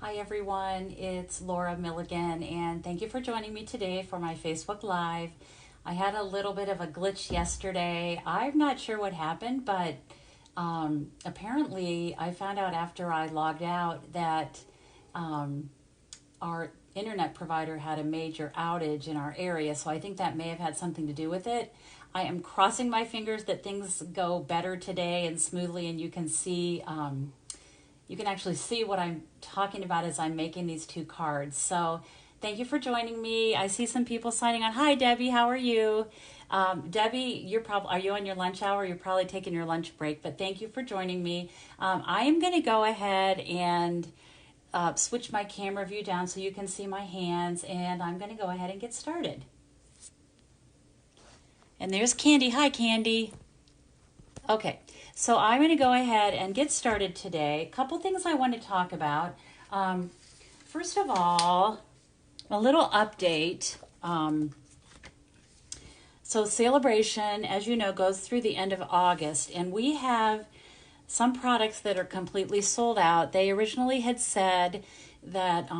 Hi everyone, it's Laura Milligan, and thank you for joining me today for my Facebook Live. I had a little bit of a glitch yesterday. I'm not sure what happened, but apparently I found out after I logged out that our internet provider had a major outage in our area, so I think that may have had something to do with it. I am crossing my fingers that things go better today and smoothly, and you can see you can actually see what I'm talking about as I'm making these two cards. So thank you for joining me. I see some people signing on. Hi, Debbie. How are you? Debbie, are you on your lunch hour? You're probably taking your lunch break, but thank you for joining me. I am going to go ahead and switch my camera view down so you can see my hands, and I'm going to go ahead and get started. And there's Candy. Hi, Candy. Okay, so I'm going to go ahead and get started today. A couple things I want to talk about. First of all, a little update. So Celebration, as you know, goes through the end of August, and we have some products that are completely sold out. They originally had said that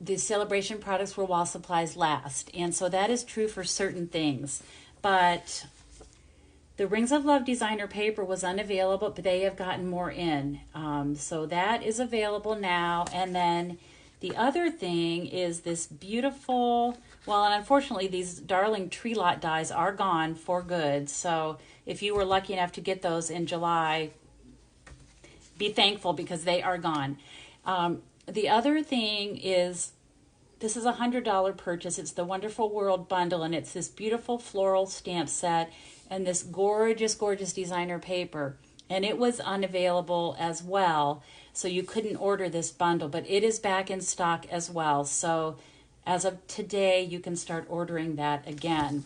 the Celebration products were while supplies last, and so that is true for certain things. But the Rings of Love designer paper was unavailable, but they have gotten more in. So that is available now. And then the other thing is this beautiful, well, and unfortunately these darling tree lot dies are gone for good. So if you were lucky enough to get those in July, be thankful because they are gone. The other thing is, this is a $100 purchase. It's the Wonderful World bundle, and it's this beautiful floral stamp set and this gorgeous, gorgeous designer paper. And it was unavailable as well, so you couldn't order this bundle, but it is back in stock as well. So as of today, you can start ordering that again.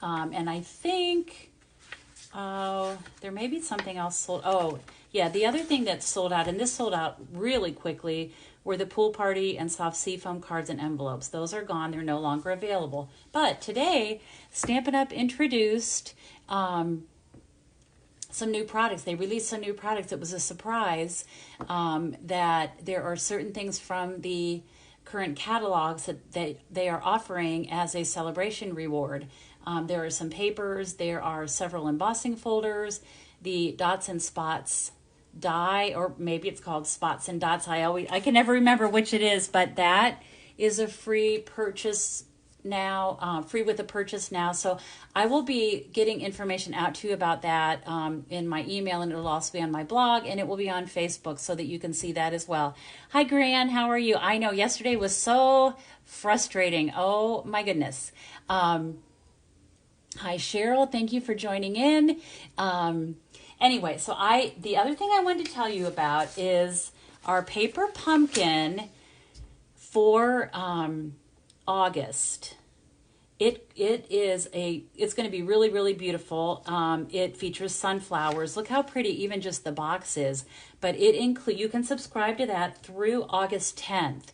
And I think there may be something else sold. Oh, yeah, the other thing that's sold out, and this sold out really quickly, were the Pool Party and Soft Seafoam cards and envelopes. Those are gone. They're no longer available. But today, Stampin' Up! Introduced some new products. They released some new products. It was a surprise that there are certain things from the current catalogs that they are offering as a celebration reward. There are some papers. There are several embossing folders. The Dots and Spots die, or maybe it's called Spots and Dots. I can never remember which it is, but that is a free purchase now, free with a purchase now. So I will be getting information out to you about that in my email, and it'll also be on my blog, and it will be on Facebook so that you can see that as well. Hi, Gran, how are you? I know yesterday was so frustrating. Oh my goodness. Hi, Cheryl. Thank you for joining in. Anyway, so the other thing I wanted to tell you about is our paper pumpkin for August. It's going to be really, really beautiful. It features sunflowers. Look how pretty even just the box is. But you can subscribe to that through August 10th.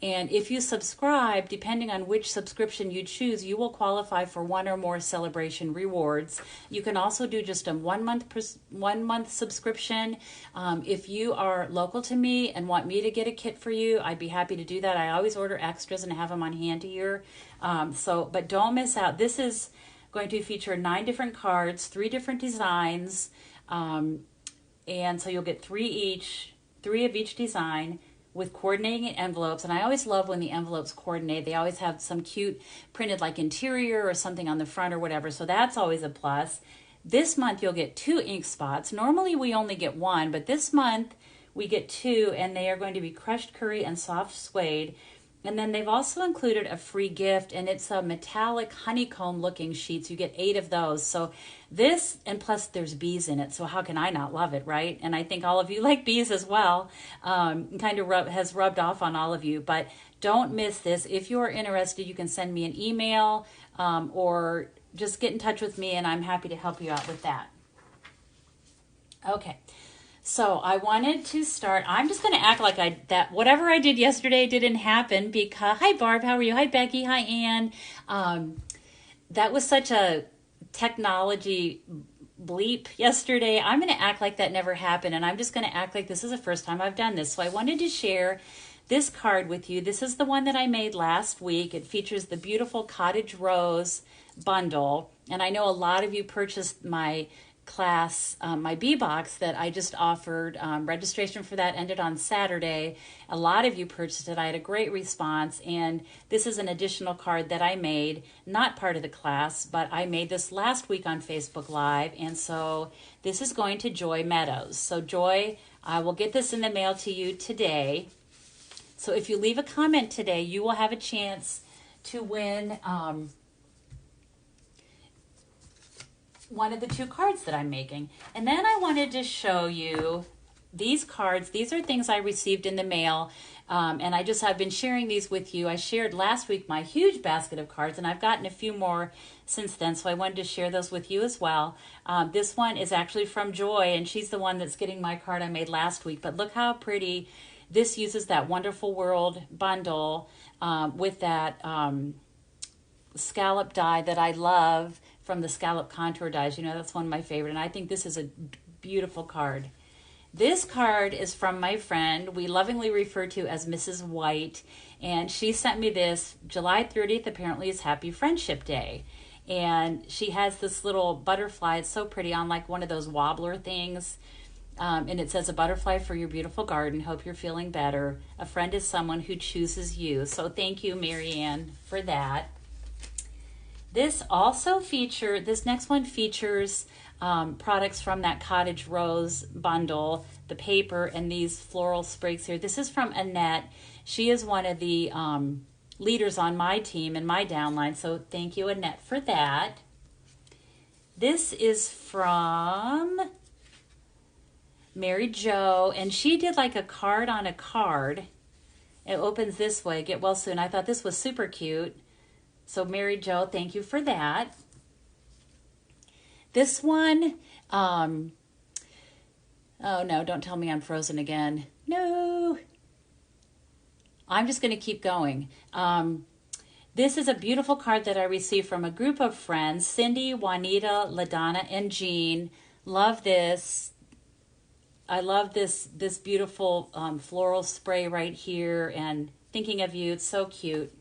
And if you subscribe, depending on which subscription you choose, you will qualify for one or more celebration rewards. You can also do just a 1 month subscription. If you are local to me and want me to get a kit for you, I'd be happy to do that. I always order extras and have them on hand here. But don't miss out. This is going to feature 9 different cards, 3 different designs, and so you'll get 3 of each design, with coordinating envelopes. And I always love when the envelopes coordinate. They always have some cute printed like interior or something on the front or whatever. So that's always a plus. This month you'll get 2 ink spots. Normally we only get 1, but this month we get 2, and they are going to be crushed curry and soft suede. And then they've also included a free gift, and it's a metallic honeycomb looking sheets. You get 8 of those. So this, and plus there's bees in it, so how can I not love it, right? And I think all of you like bees as well. Kind of has rubbed off on all of you, but don't miss this. If you're interested, you can send me an email or just get in touch with me, and I'm happy to help you out with that. Okay. So I wanted to start. I'm just going to act like that whatever I did yesterday didn't happen because, hi Barb, how are you? Hi Becky, hi Ann. That was such a technology bleep yesterday. I'm going to act like that never happened, and I'm just going to act like this is the first time I've done this. So I wanted to share this card with you. This is the one that I made last week. It features the beautiful Cottage Rose bundle, and I know a lot of you purchased my class, my B-Box that I just offered. Registration for that ended on Saturday. A lot of you purchased it. I had a great response, and this is an additional card that I made, not part of the class, but I made this last week on Facebook Live, and so this is going to Joy Meadows. So Joy, I will get this in the mail to you today. So if you leave a comment today, you will have a chance to win one of the 2 cards that I'm making. And then I wanted to show you these cards. These are things I received in the mail, and I've been sharing these with you. I shared last week my huge basket of cards, and I've gotten a few more since then, so I wanted to share those with you as well. This one is actually from Joy, and she's the one that's getting my card I made last week, but look how pretty. This uses that Wonderful World bundle with that scallop die that I love from the scallop contour dies. You know, that's one of my favorite, and I think this is a beautiful card. This card is from my friend we lovingly refer to as Mrs. White, and she sent me this. July 30th apparently is Happy Friendship Day, and she has this little butterfly. It's so pretty on like one of those wobbler things. And it says, a butterfly for your beautiful garden. Hope you're feeling better. A friend is someone who chooses you. So thank you, Marianne, for that. This next one features products from that Cottage Rose bundle, the paper, and these floral sprigs here. This is from Annette. She is one of the leaders on my team and my downline. So thank you, Annette, for that. This is from Mary Jo, and she did like a card on a card. It opens this way, get well soon. I thought this was super cute. So Mary Jo, thank you for that. This one, oh no, don't tell me I'm frozen again. No. I'm just going to keep going. This is a beautiful card that I received from a group of friends, Cindy, Juanita, LaDonna, and Jean. Love this. I love this beautiful floral spray right here, and thinking of you. It's so cute.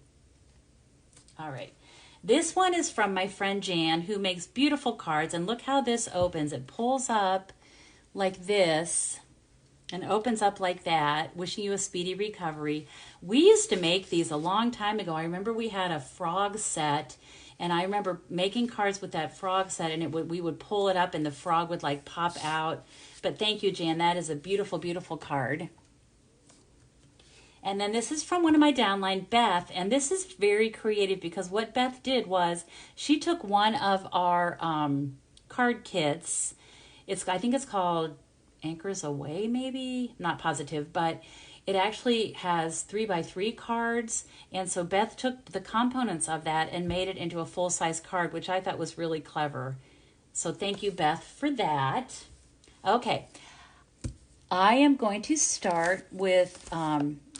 All right. This one is from my friend Jan, who makes beautiful cards, and look how this opens. It pulls up like this and opens up like that, wishing you a speedy recovery. We used to make these a long time ago. I remember we had a frog set, and I remember making cards with that frog set, and we would pull it up and the frog would like pop out. But thank you, Jan. That is a beautiful, beautiful card. And then this is from one of my downline, Beth, and this is very creative because what Beth did was she took one of our card kits. I think it's called Anchors Away, maybe? Not positive, but it actually has 3x3 cards, and so Beth took the components of that and made it into a full-size card, which I thought was really clever. So thank you, Beth, for that. Okay, I am going to start with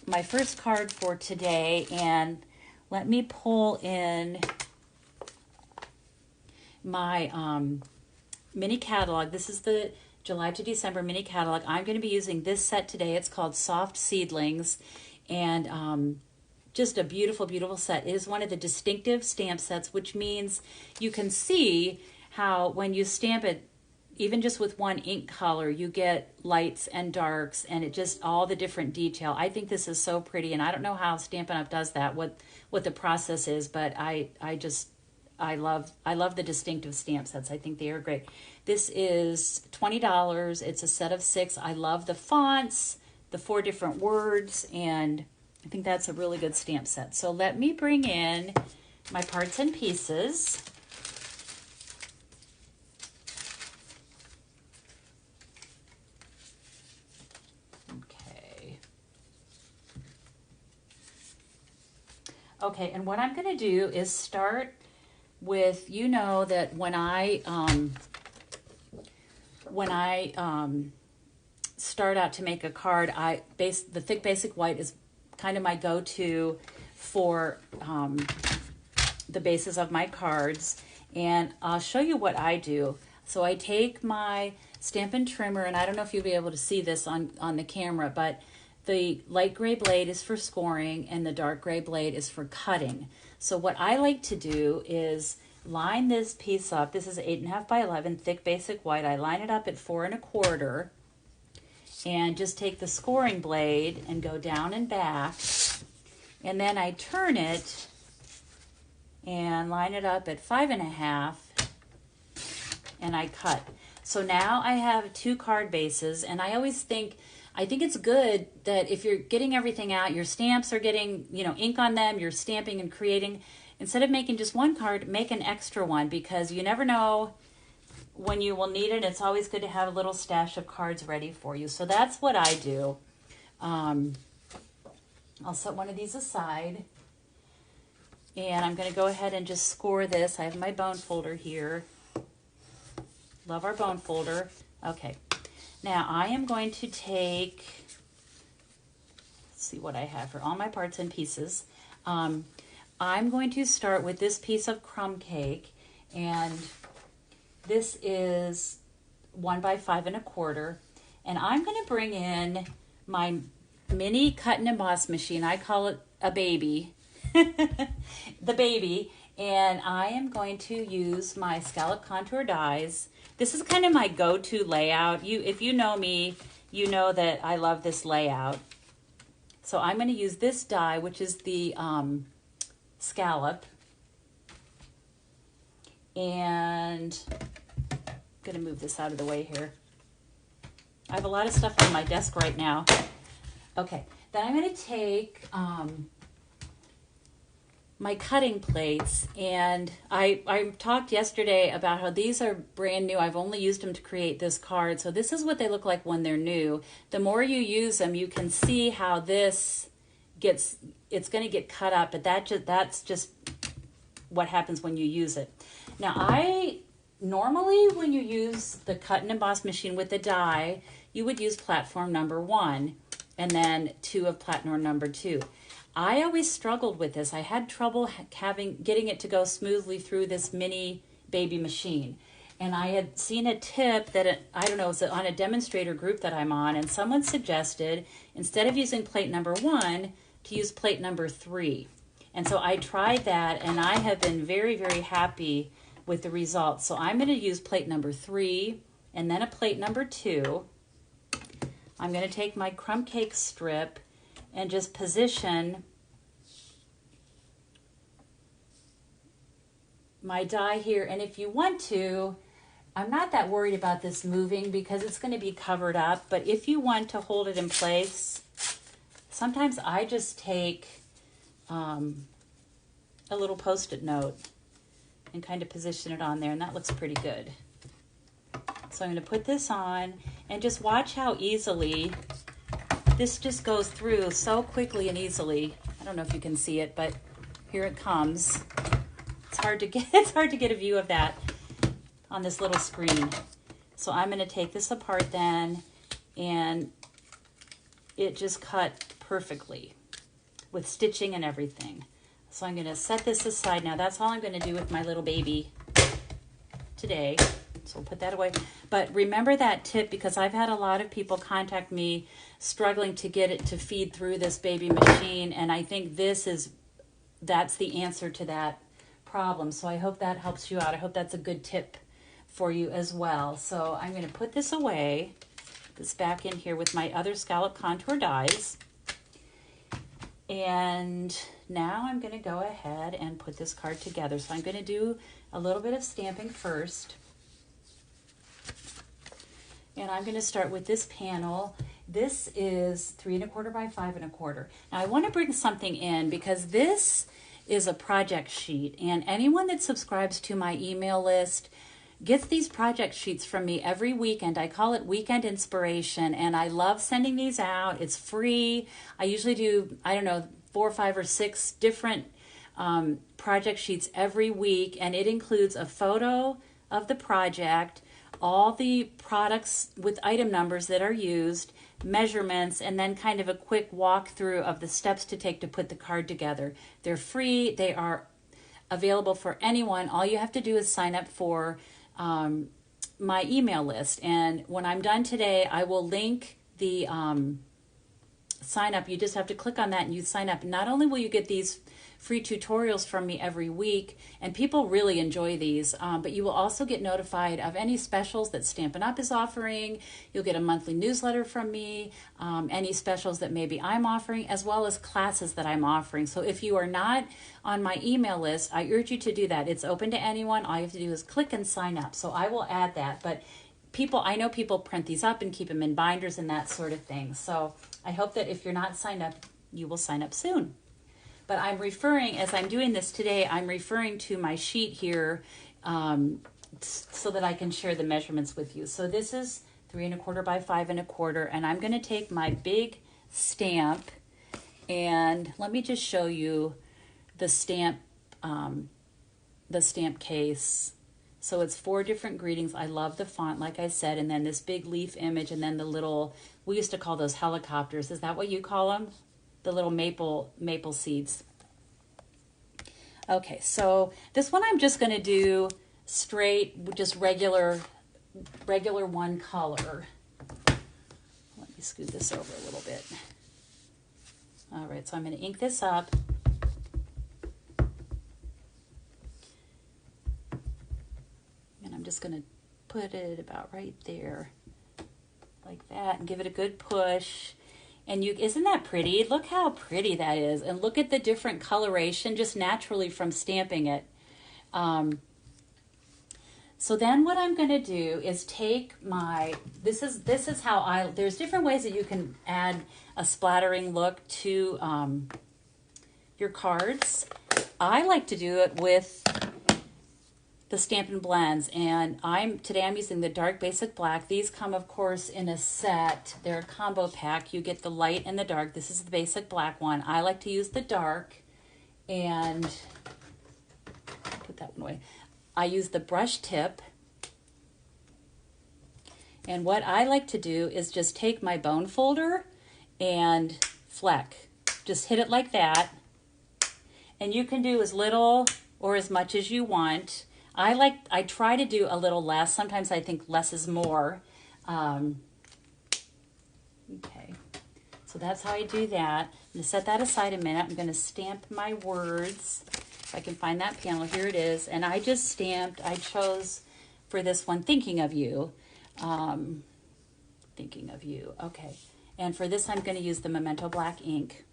my first card for today, and let me pull in my mini catalog. This is the July to December mini catalog. I'm going to be using this set today. It's called Soft Seedlings, and just a beautiful, beautiful set. It is one of the distinctive stamp sets, which means you can see how when you stamp it, even just with one ink color, you get lights and darks, and it just all the different detail. I think this is so pretty, and I don't know how Stampin' Up! Does that, what the process is, but I love the distinctive stamp sets. I think they are great. This is $20. It's a set of 6. I love the fonts, the 4 different words, and I think that's a really good stamp set. So let me bring in my parts and pieces. Okay, and what I'm going to do is start with, you know that when I start out to make a card, the thick basic white is kind of my go-to for the bases of my cards, and I'll show you what I do. So I take my Stampin' Trimmer, and I don't know if you'll be able to see this on the camera, but the light gray blade is for scoring and the dark gray blade is for cutting. So what I like to do is line this piece up. This is 8.5 by 11 thick basic white. I line it up at 4 1/4 and just take the scoring blade and go down and back, and then I turn it and line it up at 5 1/2 and I cut. So now I have 2 card bases, and I think it's good that if you're getting everything out, your stamps are getting, ink on them, you're stamping and creating, instead of making just one card, make an extra one, because you never know when you will need it. It's always good to have a little stash of cards ready for you. So that's what I do. I'll set one of these aside, and I'm going to go ahead and just score this. I have my bone folder here. Love our bone folder. Okay. Now I am going to take, let's see what I have for all my parts and pieces. I'm going to start with this piece of crumb cake, and this is 1 by 5 1/4, and I'm going to bring in my mini cut and emboss machine. I call it a baby, the baby, and I am going to use my scallop contour dies. This is kind of my go-to layout. If you know me, you know that I love this layout. So I'm going to use this die, which is the scallop. And I'm going to move this out of the way here. I have a lot of stuff on my desk right now. Okay, then I'm going to take my cutting plates, and I talked yesterday about how these are brand new. I've only used them to create this card, so this is what they look like when they're new. The more you use them, you can see how it's going to get cut up, but that's just what happens when you use it. Now, normally when you use the cut and emboss machine with the die, you would use platform number 1 and then 2 of platform number 2. I always struggled with this. I had trouble getting it to go smoothly through this mini baby machine. And I had seen a tip that, I don't know, it was on a demonstrator group that I'm on, and someone suggested, instead of using plate number 1, to use plate number 3. And so I tried that, and I have been very, very happy with the results. So I'm going to use plate number 3 and then a plate number 2. I'm going to take my crumb cake strip and just position my die here. And if you want to, I'm not that worried about this moving because it's going to be covered up, but if you want to hold it in place, sometimes I just take a little Post-it note and kind of position it on there, and that looks pretty good. So I'm going to put this on, and just watch how easily this just goes through so quickly and easily. I don't know if you can see it, but here it comes. It's hard to get a view of that on this little screen. So I'm going to take this apart then, and it just cut perfectly with stitching and everything. So I'm going to set this aside now. That's all I'm going to do with my little baby today. So we'll put that away. But remember that tip, because I've had a lot of people contact me struggling to get it to feed through this baby machine, and I think that's the answer to that problem. So I hope that helps you out. I hope that's a good tip for you as well. So I'm going to put this away, this back in here with my other scallop contour dies. And now I'm going to go ahead and put this card together. So I'm going to do a little bit of stamping first. And I'm going to start with this panel. This is 3 1/4 by 5 1/4. Now I want to bring something in because this is a project sheet, and anyone that subscribes to my email list gets these project sheets from me every weekend. I call it Weekend Inspiration, and I love sending these out. It's free. I usually do, 4, 5, or 6 different project sheets every week, and it includes a photo of the project, all the products with item numbers that are used, measurements, and then kind of a quick walkthrough of the steps to take to put the card together. They're free. They are available for anyone. All you have to do is sign up for my email list. And when I'm done today, I will link the sign up. You just have to click on that and you sign up. Not only will you get these free tutorials from me every week, and people really enjoy these, but you will also get notified of any specials that Stampin' Up! Is offering. You'll get a monthly newsletter from me, any specials that maybe I'm offering, as well as classes that I'm offering. So if you are not on my email list, I urge you to do that. It's open to anyone. All you have to do is click and sign up. So I will add that. But I know people print these up and keep them in binders and that sort of thing. So I hope that if you're not signed up, you will sign up soon. But I'm referring, as I'm doing this today, I'm referring to my sheet here so that I can share the measurements with you. So this is 3 1/4 by 5 1/4, and I'm going to take my big stamp, and let me just show you the stamp case. So it's 4 different greetings. I love the font, like I said, and then this big leaf image, and then the little, we used to call those helicopters. Is that what you call them? The little maple seeds. Okay, so this one I'm just going to do straight, just regular one color. Let me scoot this over a little bit. All right, so I'm going to ink this up. And I'm just going to put it about right there, like that, and give it a good push. And isn't that pretty? Look how pretty that is. And look at the different coloration just naturally from stamping it. So then what I'm going to do is take this is how there's different ways that you can add a splattering look to your cards. I like to do it with the Stampin' Blends, and today I'm using the dark basic black. These come, of course, in a set. They're a combo pack. You get the light and the dark. This is the basic black one. I like to use the dark, and put that one away. I use the brush tip, and what I like to do is just take my bone folder and fleck. Just hit it like that, and you can do as little or as much as you want. I try to do a little less. Sometimes I think less is more. Okay, so that's how I do that. I'm going to set that aside a minute. I'm going to stamp my words. If I can find that panel, here it is. And I just stamped, I chose for this one, thinking of you. Thinking of you, okay. And for this, I'm going to use the Memento Black ink.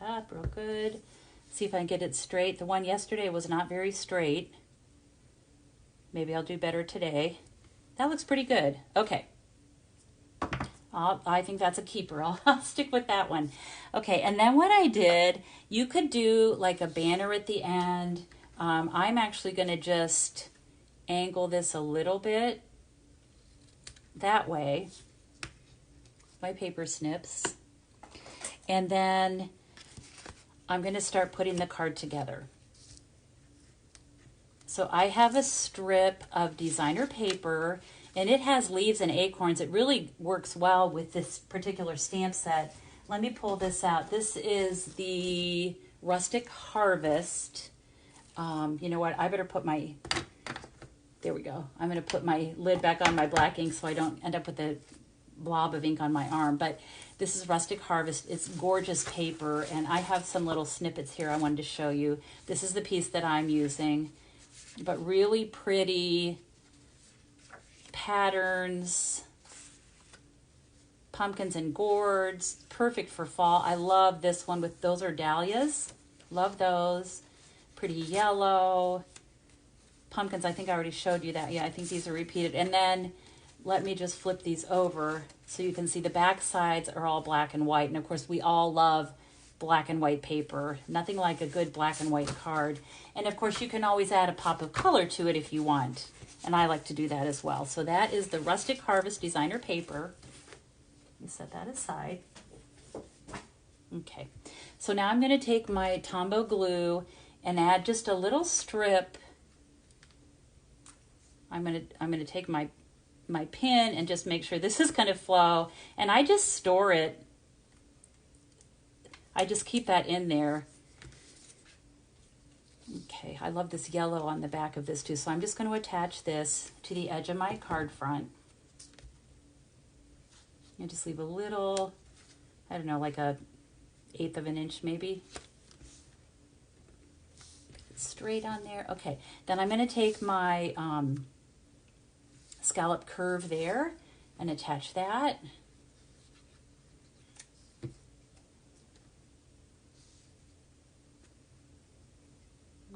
Up real good. See if I can get it straight. The one yesterday was not very straight. Maybe I'll do better today. That looks pretty good. Okay. I think that's a keeper. I'll stick with that one. Okay, and then what I did, you could do like a banner at the end. I'm actually going to just angle this a little bit that way. My paper snips. And then I'm going to start putting the card together. So I have a strip of designer paper, and it has leaves and acorns. It really works well with this particular stamp set. Let me pull this out. This is the Rustic Harvest. You know what? I better put there we go. I'm going to put my lid back on my black ink so I don't end up with a blob of ink on my arm. But this is Rustic Harvest. It's gorgeous paper, and I have some little snippets here I wanted to show you. This is the piece that I'm using, but really pretty patterns, pumpkins and gourds, perfect for fall. I love this one with, those are dahlias. Love those. Pretty yellow. Pumpkins, I think I already showed you that. Yeah, I think these are repeated. And then let me just flip these over so you can see the back sides are all black and white. And of course, we all love black and white paper. Nothing like a good black and white card. And of course, you can always add a pop of color to it if you want. And I like to do that as well. So that is the Rustic Harvest designer paper. Let me set that aside. Okay. So now I'm going to take my Tombow glue and add just a little strip. I'm going to take my pin and just make sure this is going to flow, and I just store it. I just keep that in there. I love this yellow on the back of this too. So I'm just going to attach this to the edge of my card front. And just leave a little, I don't know, like a 1/8 of an inch maybe. Straight on there. Okay, then I'm going to take my scallop curve there and attach that.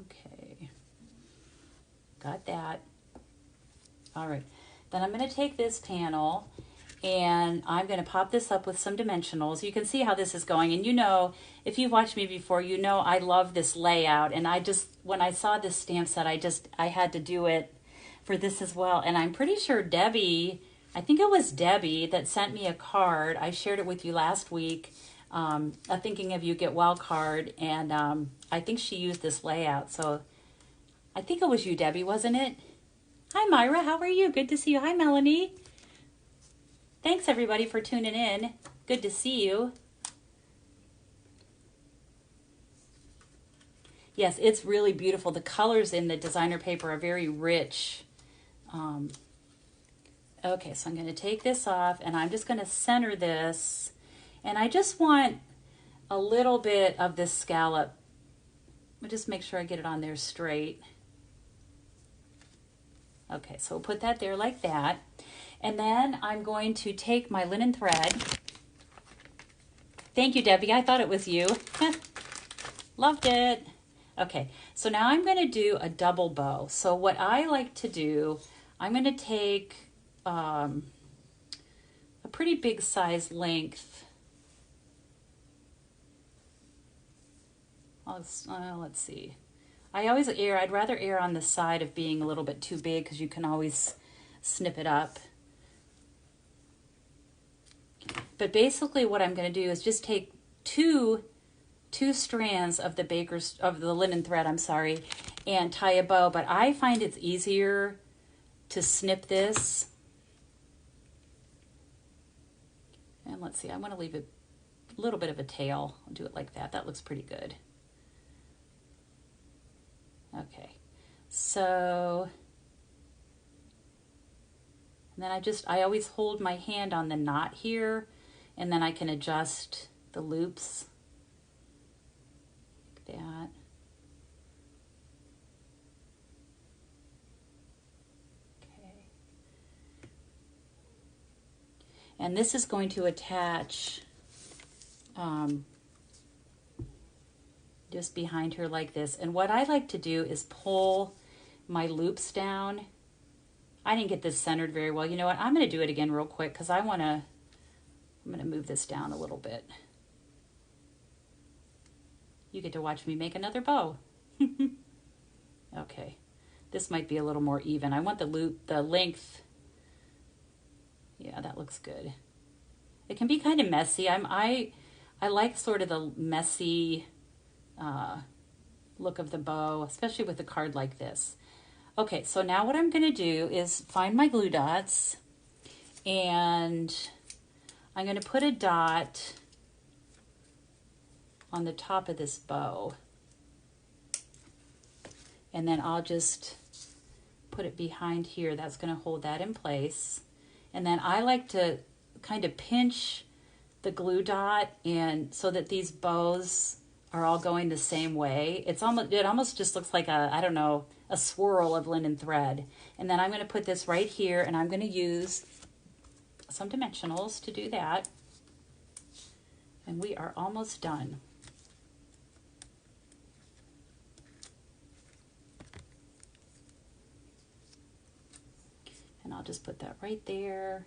Okay, got that. All right, then I'm going to take this panel and I'm going to pop this up with some dimensionals. You can see how this is going, and you know, if you've watched me before, you know I love this layout, and I just, when I saw this stamp set, I had to do it for this as well. And I'm pretty sure Debbie, I think it was Debbie that sent me a card. I shared it with you last week, a Thinking of You Get Well card, and I think she used this layout. So I think it was you, Debbie, wasn't it? Hi, Myra. How are you? Good to see you. Hi, Melanie. Thanks, everybody, for tuning in. Good to see you. Yes, it's really beautiful. The colors in the designer paper are very rich. Okay, so I'm going to take this off, and I'm just going to center this. And I just want a little bit of this scallop. I'll just make sure I get it on there straight. Okay, so we'll put that there like that. And then I'm going to take my linen thread. Thank you, Debbie. I thought it was you. Loved it. Okay, so now I'm going to do a double bow. So what I like to do, I'm going to take a pretty big size length. Let's see. I'd rather err on the side of being a little bit too big because you can always snip it up. But basically what I'm going to do is just take two strands of the linen thread, and tie a bow. But I find it's easier to snip this. And let's see, I want to leave a little bit of a tail. I'll do it like that. That looks pretty good. Okay, so and then I always hold my hand on the knot here, and then I can adjust the loops like that. Okay. And this is going to attach just behind her like this. And what I like to do is pull my loops down. I didn't get this centered very well. You know what? I'm going to do it again real quick because I'm going to move this down a little bit. You get to watch me make another bow. Okay. This might be a little more even. I want the length. Yeah, that looks good. It can be kind of messy. I like sort of the messy look of the bow, especially with a card like this. Okay, so now what I'm going to do is find my glue dots, and I'm going to put a dot on the top of this bow, and then I'll just put it behind here. That's going to hold that in place. And then I like to kind of pinch the glue dot and so that these bows are all going the same way. It almost just looks like a swirl of linen thread. And then I'm going to put this right here, and I'm going to use some dimensionals to do that. And we are almost done. And I'll just put that right there.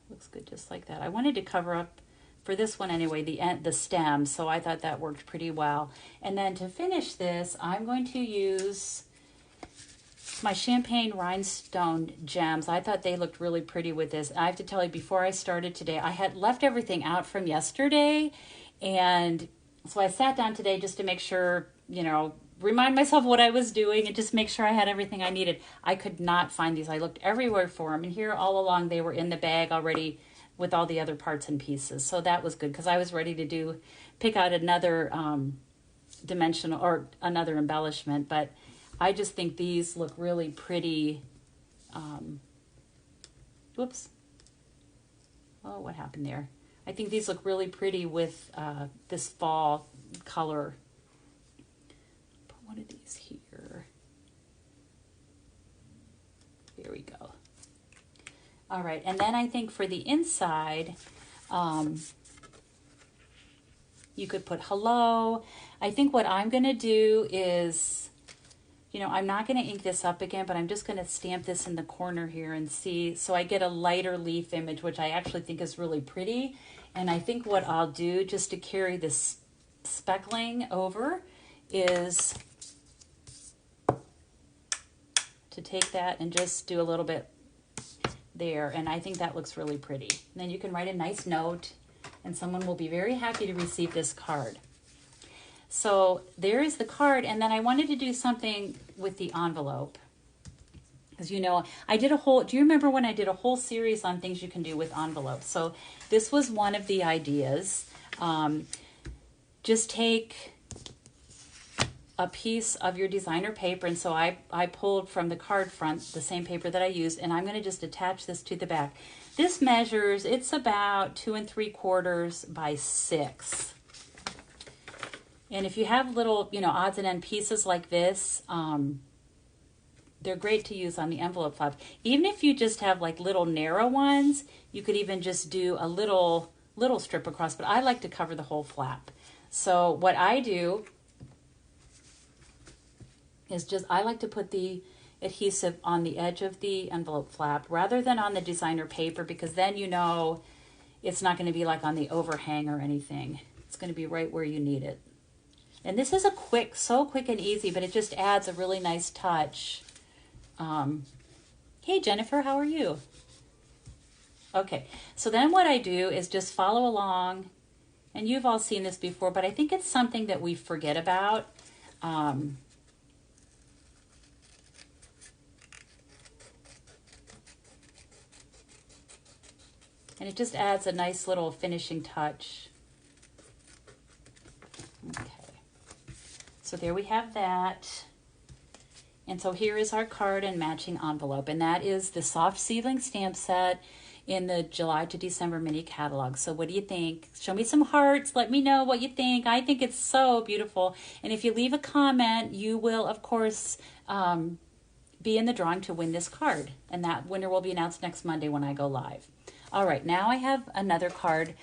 Looks good just like that. I wanted to cover up, for this one anyway, the stem, so I thought that worked pretty well. And then to finish this, I'm going to use my champagne rhinestone gems. I thought they looked really pretty with this. I have to tell you, before I started today, I had left everything out from yesterday, and so I sat down today just to make sure, remind myself what I was doing and just make sure I had everything I needed. I could not find these. I looked everywhere for them, and here all along they were in the bag already with all the other parts and pieces. So that was good because I was ready to pick out another dimensional or another embellishment, but I just think these look really pretty. Whoops. Oh, what happened there? I think these look really pretty with this fall color. Put one of these here. Here we go. All right, and then I think for the inside, you could put hello. I think what I'm going to do is, you know, I'm not going to ink this up again, but I'm just going to stamp this in the corner here and see. So I get a lighter leaf image, which I actually think is really pretty. And I think what I'll do just to carry this speckling over is to take that and just do a little bit there. And I think that looks really pretty. And then you can write a nice note and someone will be very happy to receive this card. So there is the card, and then I wanted to do something with the envelope. As you know, I did a whole, do you remember when I did a whole series on things you can do with envelopes? So this was one of the ideas. Just take a piece of your designer paper, and so I pulled from the card front the same paper that I used, and I'm going to just attach this to the back. This measures, it's about 2 3/4 by 6. And if you have little, you know, odds and end pieces like this, they're great to use on the envelope flap. Even if you just have like little narrow ones, you could even just do a little strip across, but I like to cover the whole flap. So what I do is just, I like to put the adhesive on the edge of the envelope flap rather than on the designer paper, because then you know it's not going to be like on the overhang or anything. It's going to be right where you need it. And this is a quick, so quick and easy, but it just adds a really nice touch. Hey, Jennifer, how are you? Okay, so then what I do is just follow along. And you've all seen this before, but I think it's something that we forget about. And it just adds a nice little finishing touch. Okay. So there we have that. And so here is our card and matching envelope. And that is the Soft Seedling stamp set in the July to December mini catalog. So what do you think? Show me some hearts. Let me know what you think. I think it's so beautiful. And if you leave a comment, you will, of course, be in the drawing to win this card. And that winner will be announced next Monday when I go live. All right, now I have another card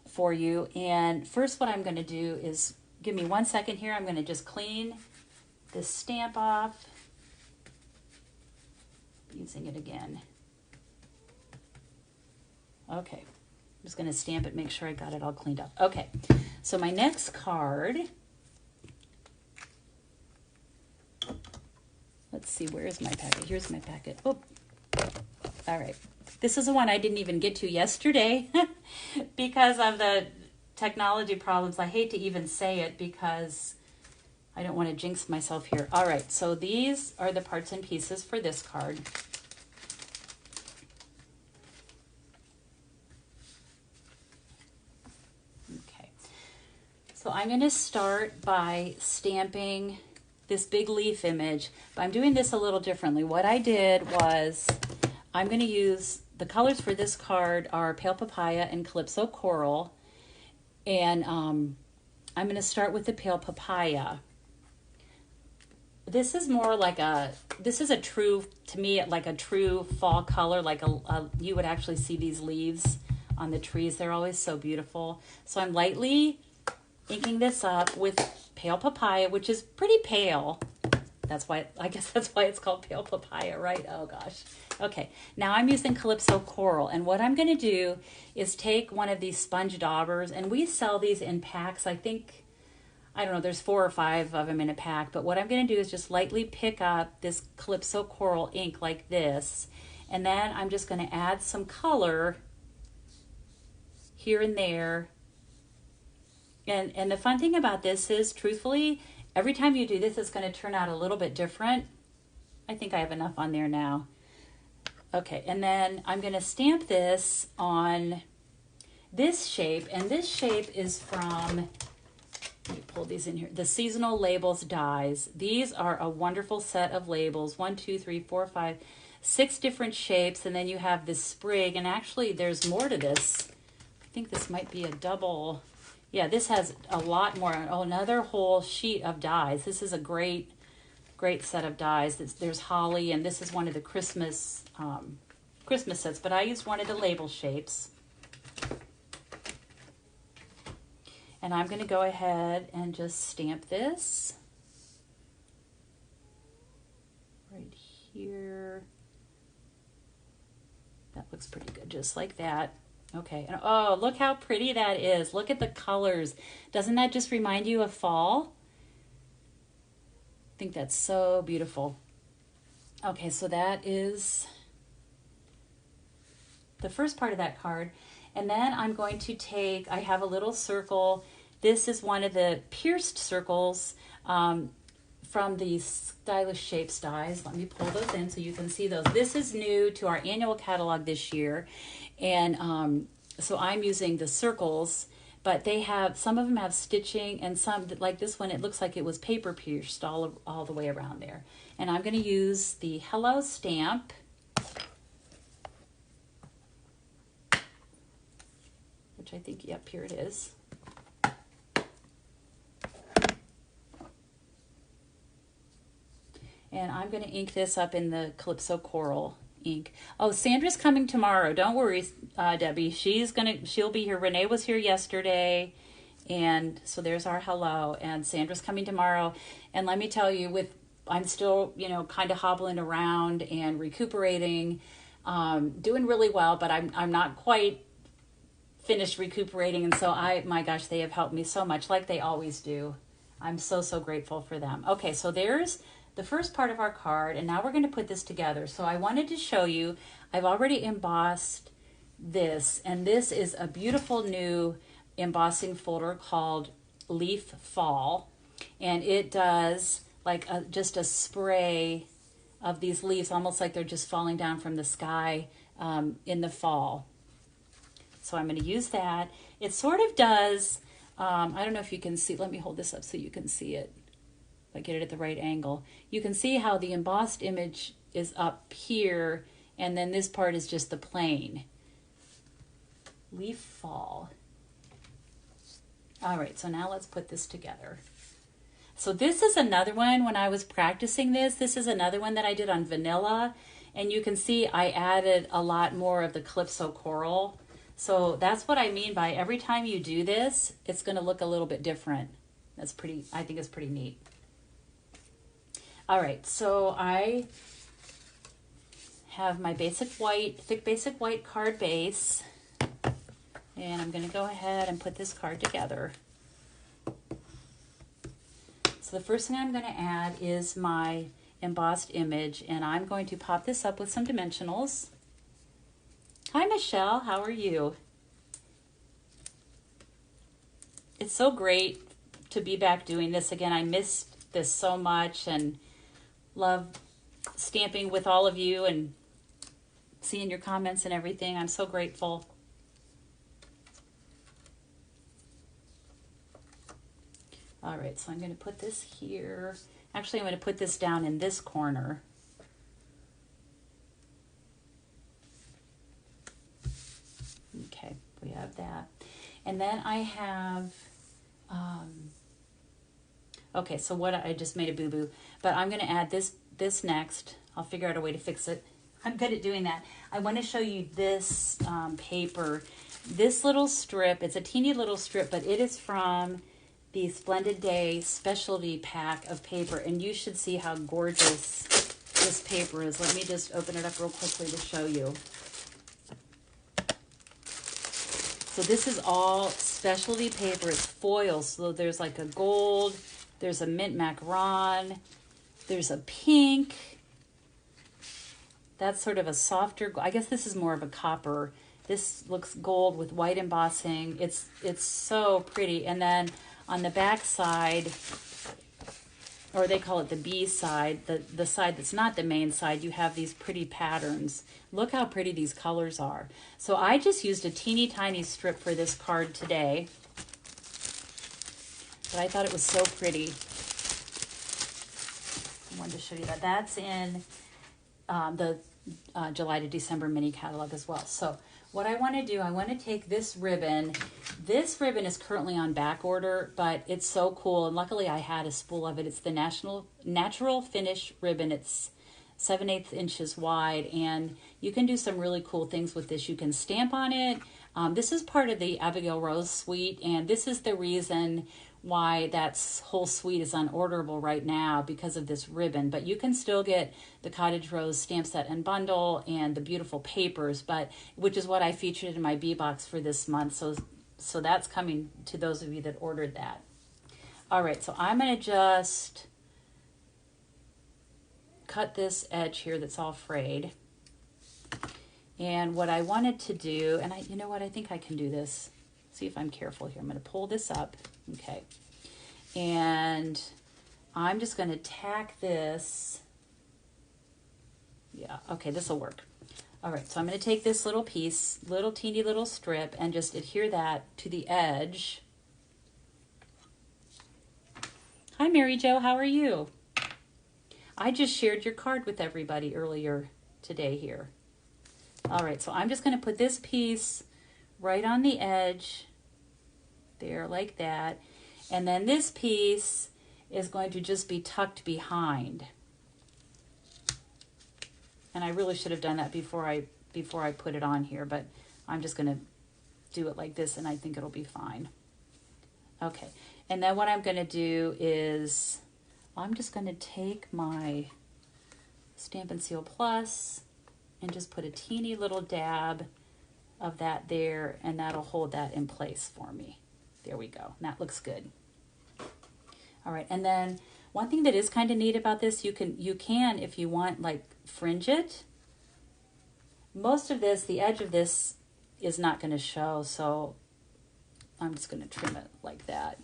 for you. And first what I'm going to do is, give me 1 second here. I'm going to just clean this stamp off. Using it again. Okay, I'm just going to stamp it, make sure I got it all cleaned up. Okay, so my next card, let's see, where is my packet? Here's my packet. Oh, all right. This is the one I didn't even get to yesterday because of the technology problems. I hate to even say it because I don't want to jinx myself here. All right, so these are the parts and pieces for this card. Okay, so I'm going to start by stamping this big leaf image, but I'm doing this a little differently. What I did was I'm going to use, the colors for this card are Pale Papaya and Calypso Coral, and I'm going to start with the Pale Papaya. This is more like this is a true, to me, like a true fall color, like you would actually see these leaves on the trees. They're always so beautiful. So I'm lightly inking this up with Pale Papaya, which is pretty pale. That's why, I guess that's why it's called Pale Papaya, right? Oh gosh. Okay, now I'm using Calypso Coral, and what I'm going to do is take one of these sponge daubers, and we sell these in packs. I think, I don't know, there's 4 or 5 of them in a pack, but what I'm going to do is just lightly pick up this Calypso Coral ink like this, and then I'm just going to add some color here and there. And the fun thing about this is, truthfully, every time you do this, it's going to turn out a little bit different. I think I have enough on there now. Okay, and then I'm going to stamp this on this shape, and this shape is from Let me pull these in here. The seasonal labels dies. These are a wonderful set of labels. 1, 2, 3, 4, 5, 6 different shapes, and then you have this sprig, and actually there's more to this. I think this might be a double. Yeah, this has a lot more. Oh, another whole sheet of dies. This is a great set of dies. There's holly, and this is one of the Christmas sets, but I used one of the label shapes. And I'm going to go ahead and just stamp this right here. That looks pretty good, just like that. Okay, and oh, look how pretty that is. Look at the colors. Doesn't that just remind you of fall? I think that's so beautiful. Okay, so that is the first part of that card. And then I'm going to take, I have a little circle. This is one of the pierced circles from the Stylish Shapes dies. Let me pull those in so you can see those. This is new to our annual catalog this year. And so I'm using the circles, but they have, some of them have stitching, and some, like this one, it looks like it was paper pierced all the way around there. And I'm going to use the Hello stamp. Which I think, yep, here it is. And I'm going to ink this up in the Calypso Coral ink. Oh, Sandra's coming tomorrow. Don't worry, Debbie. She'll be here. Renee was here yesterday. And so there's our hello. And Sandra's coming tomorrow. And let me tell you, I'm still, kind of hobbling around and recuperating, doing really well, but I'm not quite finished recuperating. And so my gosh, they have helped me so much, like they always do. I'm so grateful for them. Okay, so there's the first part of our card, and now we're going to put this together. So I wanted to show you, I've already embossed this, and this is a beautiful new embossing folder called Leaf Fall, and it does like just a spray of these leaves, almost like they're just falling down from the sky in the fall. So I'm going to use that. It sort of does, I don't know if you can see, let me hold this up so you can see it. If I get it at the right angle. You can see how the embossed image is up here, and then this part is just the plain. Leaf Fall. All right, so now let's put this together. So this is another one, when I was practicing this is another one that I did on vanilla, and you can see I added a lot more of the Calypso Coral. So that's what I mean by every time you do this, it's going to look a little bit different. That's pretty, I think it's pretty neat. All right, so I have my thick basic white card base, and I'm going to go ahead and put this card together. So the first thing I'm going to add is my embossed image, and I'm going to pop this up with some dimensionals. Hi, Michelle. How are you? It's so great to be back doing this again. I missed this so much and love stamping with all of you and seeing your comments and everything. I'm so grateful. All right, so I'm going to put this here. Actually, I'm going to put this down in this corner. Okay, we have that. And then I have, okay, so what I just made a boo-boo, but I'm going to add this next. I'll figure out a way to fix it. I'm good at doing that. I want to show you this paper. This little strip, it's a teeny little strip, but it is from the Splendid Day specialty pack of paper, and you should see how gorgeous this paper is. Let me just open it up real quickly to show you. So this is all specialty paper. It's foil, so there's like a gold, there's a mint macaron, there's a pink. That's sort of a softer, I guess this is more of a copper. This looks gold with white embossing. It's so pretty. And then on the back side, or they call it the B side, the side that's not the main side, you have these pretty patterns. Look how pretty these colors are. So I just used a teeny tiny strip for this card today. But I thought it was so pretty. I wanted to show you that. That's in the July to December mini catalog as well. So what I want to do, I want to take this ribbon. This ribbon is currently on back order, but it's so cool. And luckily I had a spool of it. It's the Natural Finish ribbon. It's 7/8 inches wide, and you can do some really cool things with this. You can stamp on it. This is part of the Abigail Rose suite, and this is the reason why that whole suite is unorderable right now, because of this ribbon. But you can still get the Cottage Rose stamp set and bundle and the beautiful papers, but which is what I featured in my B box for this month. So that's coming to those of you that ordered that. All right, so I'm going to just cut this edge here that's all frayed. And what I wanted to do, and you know what, I think I can do this. See if I'm careful here. I'm going to pull this up. Okay. And I'm just going to tack this. Yeah, okay, this will work. All right, so I'm going to take this little piece, little teeny little strip, and just adhere that to the edge. Hi, Mary Jo, how are you? I just shared your card with everybody earlier today here. All right, so I'm just going to put this piece right on the edge there like that. And then this piece is going to just be tucked behind. And I really should have done that before I put it on here, but I'm just going to do it like this and I think it'll be fine. Okay, and then what I'm going to do is I'm just going to take my Stampin' Seal Plus and just put a teeny little dab of that there, and that'll hold that in place for me. There we go. That looks good. All right, and then one thing that is kind of neat about this, you can, if you want, like fringe it. Most of this, the edge of this is not going to show, so I'm just going to trim it like that.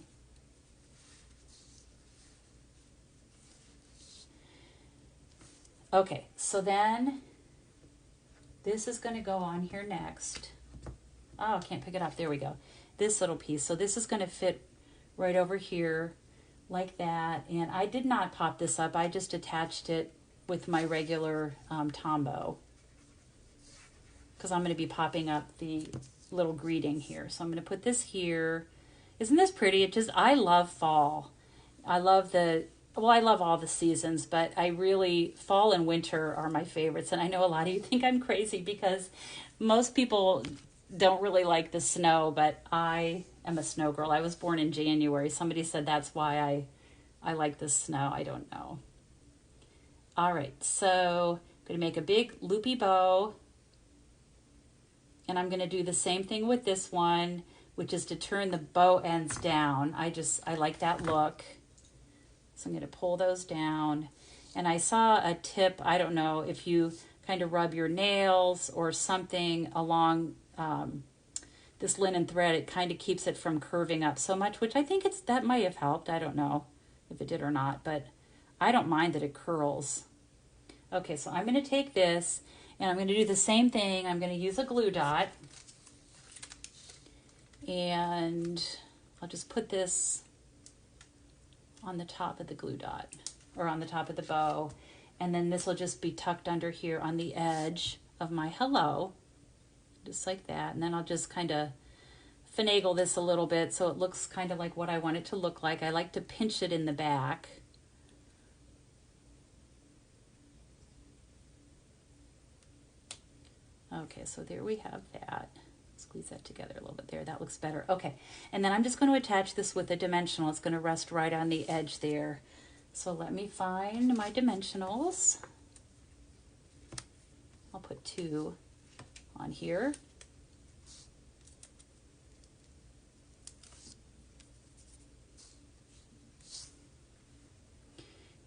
Okay, so then this is going to go on here next. Oh, I can't pick it up. There we go. This little piece. So this is going to fit right over here like that. And I did not pop this up. I just attached it with my regular Tombow, because I'm going to be popping up the little greeting here. So I'm going to put this here. Isn't this pretty? I love fall. I love all the seasons, but fall and winter are my favorites. And I know a lot of you think I'm crazy because most people don't really like the snow, but I am a snow girl. I was born in January. Somebody said that's why I like the snow. I don't know. All right, so I'm going to make a big loopy bow. And I'm going to do the same thing with this one, which is to turn the bow ends down. I like that look. So I'm going to pull those down. And I saw a tip, I don't know, if you kind of rub your nails or something along this linen thread, it kind of keeps it from curving up so much, which I think that might have helped. I don't know if it did or not, but I don't mind that it curls. Okay, so I'm going to take this and I'm going to do the same thing. I'm going to use a glue dot. And I'll just put this on the top of the glue dot, or on the top of the bow, and then this will just be tucked under here on the edge of my hello, just like that. And then I'll just kind of finagle this a little bit so it looks kind of like what I want it to look like. I like to pinch it in the back. Okay, so there we have that. Squeeze that together a little bit there. That looks better. Okay, and then I'm just going to attach this with a dimensional. It's going to rest right on the edge there. So let me find my dimensionals. I'll put 2 on here.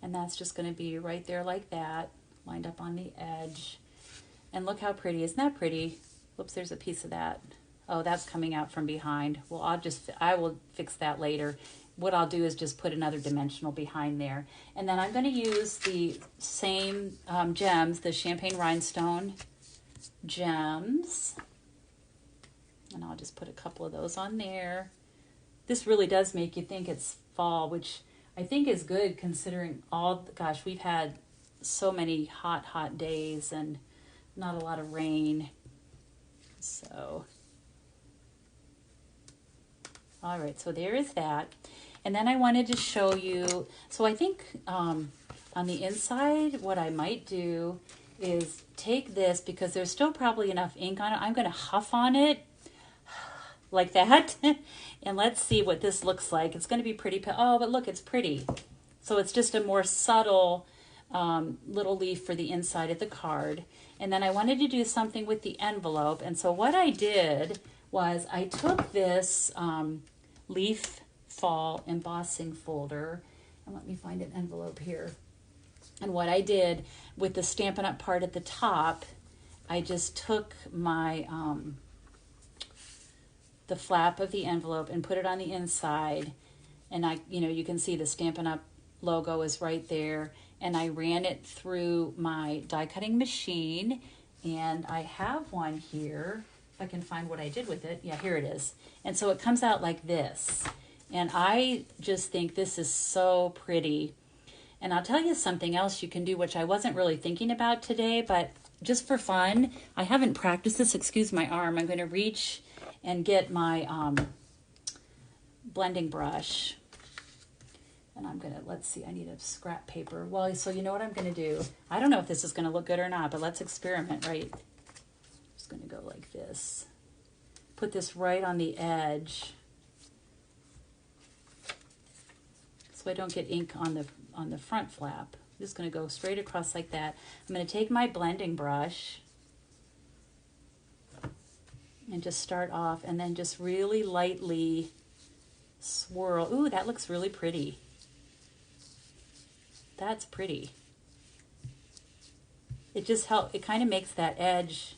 And that's just going to be right there like that, lined up on the edge. And look how pretty. Isn't that pretty? Whoops, there's a piece of that. Oh, that's coming out from behind. Well, I will fix that later. What I'll do is just put another dimensional behind there. And then I'm going to use the same gems, the Champagne Rhinestone gems. And I'll just put a couple of those on there. This really does make you think it's fall, which I think is good considering gosh, we've had so many hot days and not a lot of rain. So, all right, so there is that. And then I wanted to show you, so I think on the inside, what I might do is take this, because there's still probably enough ink on it. I'm going to huff on it like that. And let's see what this looks like. It's going to be pretty. Oh, but look, it's pretty. So it's just a more subtle little leaf for the inside of the card. And then I wanted to do something with the envelope. And so what I did was I took this leaf fall embossing folder, and let me find an envelope here. And what I did with the Stampin' Up! Part at the top, I just took my the flap of the envelope and put it on the inside, and you can see the Stampin' Up! Logo is right there, and I ran it through my die cutting machine, and I have one here. If I can find what I did with it. Yeah, here it is. And so it comes out like this, and I just think this is so pretty. And I'll tell you something else you can do, which I wasn't really thinking about today, but just for fun, I haven't practiced this. Excuse my arm. I'm going to reach and get my blending brush. And I'm going to, let's see, I need a scrap paper. Well, so you know what I'm going to do? I don't know if this is going to look good or not, but let's experiment, right? I'm just going to go like this. Put this right on the edge, so I don't get ink on the front flap. I'm just going to go straight across like that. I'm going to take my blending brush and just start off, and then just really lightly swirl. Ooh, that looks really pretty. That's pretty. It just helps, it kind of makes that edge,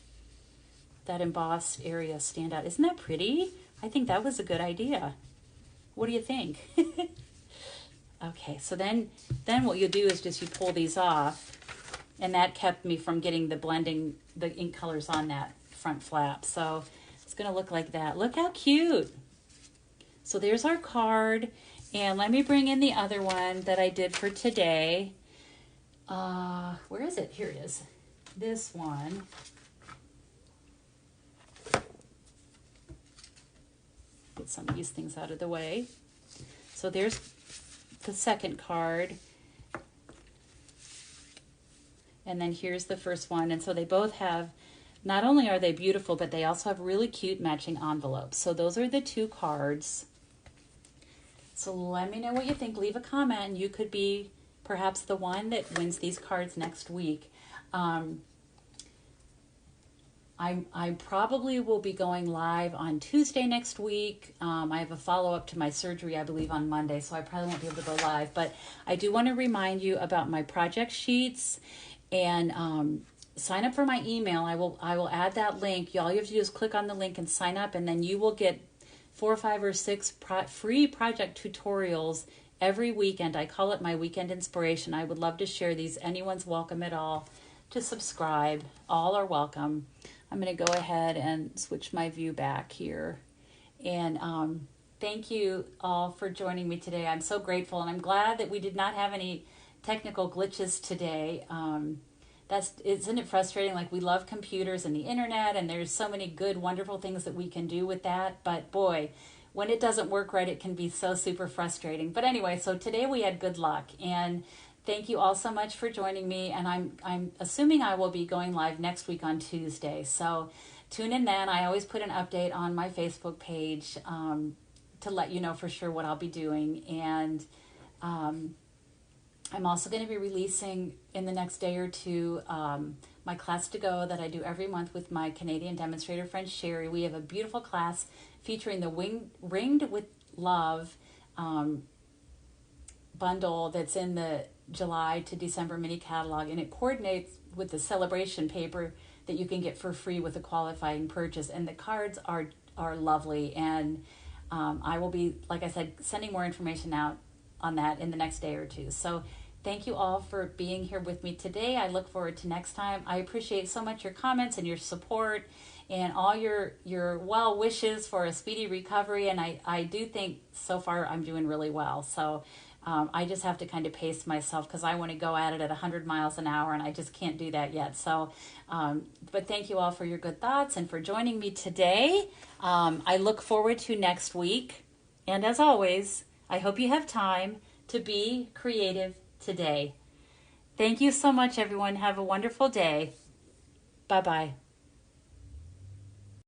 that embossed area stand out. Isn't that pretty? I think that was a good idea. What do you think? Okay, so then what you do is just you pull these off, and that kept me from getting the ink colors on that front flap. So it's going to look like that. Look how cute. So there's our card, and let me bring in the other one that I did for today. Where is it? Here it is. This one. Get some of these things out of the way. So there's the second card, and then here's the first one. And so they both have, not only are they beautiful, but they also have really cute matching envelopes. So those are the two cards. So let me know what you think. Leave a comment, and you could be perhaps the one that wins these cards next week. I probably will be going live on Tuesday next week. I have a follow-up to my surgery, I believe, on Monday, so I probably won't be able to go live. But I do want to remind you about my project sheets, and sign up for my email. I will add that link. All you have to do is click on the link and sign up, and then you will get 4, 5, or 6 free project tutorials every weekend. I call it my weekend inspiration. I would love to share these. Anyone's welcome at all to subscribe. All are welcome. I'm going to go ahead and switch my view back here. And thank you all for joining me today. I'm so grateful, and I'm glad that we did not have any technical glitches today. Isn't it frustrating? Like, we love computers and the internet, and there's so many good, wonderful things that we can do with that. But boy, when it doesn't work right, it can be so super frustrating. But anyway, so today we had good luck, and thank you all so much for joining me, and I'm assuming I will be going live next week on Tuesday. So tune in then. I always put an update on my Facebook page to let you know for sure what I'll be doing. And I'm also going to be releasing in the next day or two my class to go that I do every month with my Canadian demonstrator friend Sherry. We have a beautiful class featuring the Ringed with Love bundle that's in the July to December mini catalog, and it coordinates with the celebration paper that you can get for free with a qualifying purchase. And the cards are lovely, and I will be, like I said, sending more information out on that in the next day or two. So thank you all for being here with me today. I look forward to next time. I appreciate so much your comments and your support, and all your well wishes for a speedy recovery. And I do think so far I'm doing really well. So I just have to kind of pace myself because I want to go at it at 100 miles an hour, and I just can't do that yet. So, but thank you all for your good thoughts and for joining me today. I look forward to next week. And as always, I hope you have time to be creative today. Thank you so much, everyone. Have a wonderful day. Bye-bye.